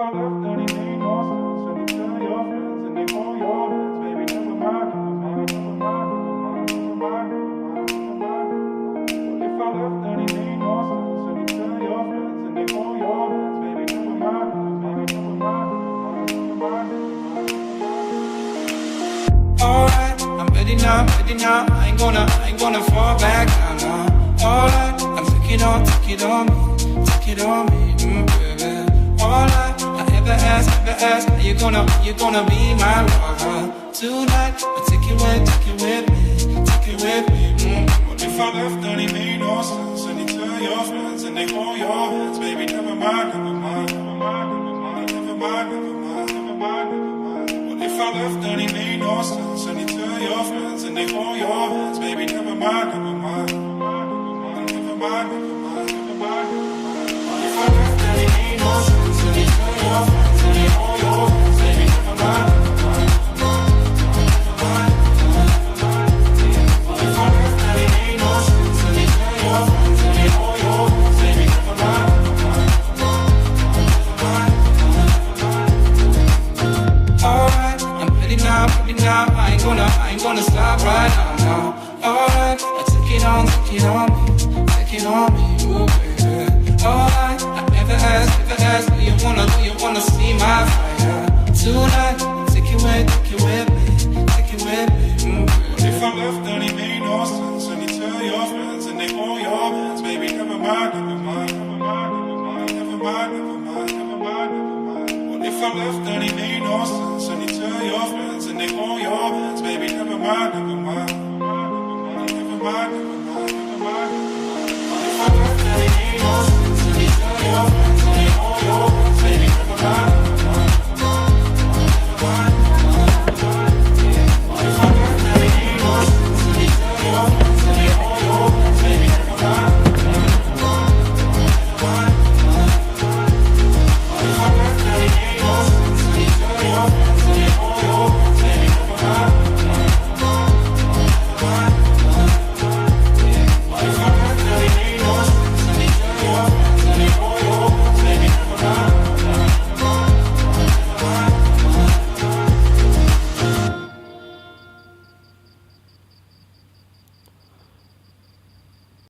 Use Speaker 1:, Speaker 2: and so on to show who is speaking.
Speaker 1: I left, then it made no sense. And you tell your friends and they hold your hands. Baby, never mind, never mind, never mind, never mind, never mind, never mind, never mind. What if I left, then it made no sense. And you tell your friends and they hold your hands. Baby, never mind, never mind, never mind, never mind, never mind.
Speaker 2: Alright, I'm ready now, ready now. I ain't gonna fall back down now. Alright, I'm take it on me, take it on me, baby. Alright, I ever ask, are you gonna be my lover? Tonight, I'll take it with me,
Speaker 1: What if I left, then it made no sense. And you tell your friends and they hold your hands. Baby, never mind, never mind, never mind, never mind, never mind, never mind, never mind, never mind. What if I left, then it made no sense. And you tell your friends and they hold your hands. Baby, never mind, never mind, never mind, never mind, never mind, never mind, never mind. What if I left, then it made no sense. And you tell your friends and they hold your hands. Baby, never mind, never mind, never mind, never mind, never mind. What if I left, then it made no sense. And you tell your friends and they hold your hands. Baby, never mind, never mind, never mind, never mind.
Speaker 2: Alright, I'm ready now, I ain't gonna stop right now. Alright, I take it on me, ooh baby. Alright, I never ask, do you wanna see my fire? Tonight, take it with me,
Speaker 1: What if I left, then it made no sense. And you tell your friends and they hold your hands. Baby, never mind, never mind, never mind, never mind, never mind, never mind, never mind, never mind. What if I left, then it made no sense. And you tell your friends and they hold your hands. Baby, never mind, never mind, never mind, never mind, never mind, never mind. What if I left, then it made no sense. And you tell your friends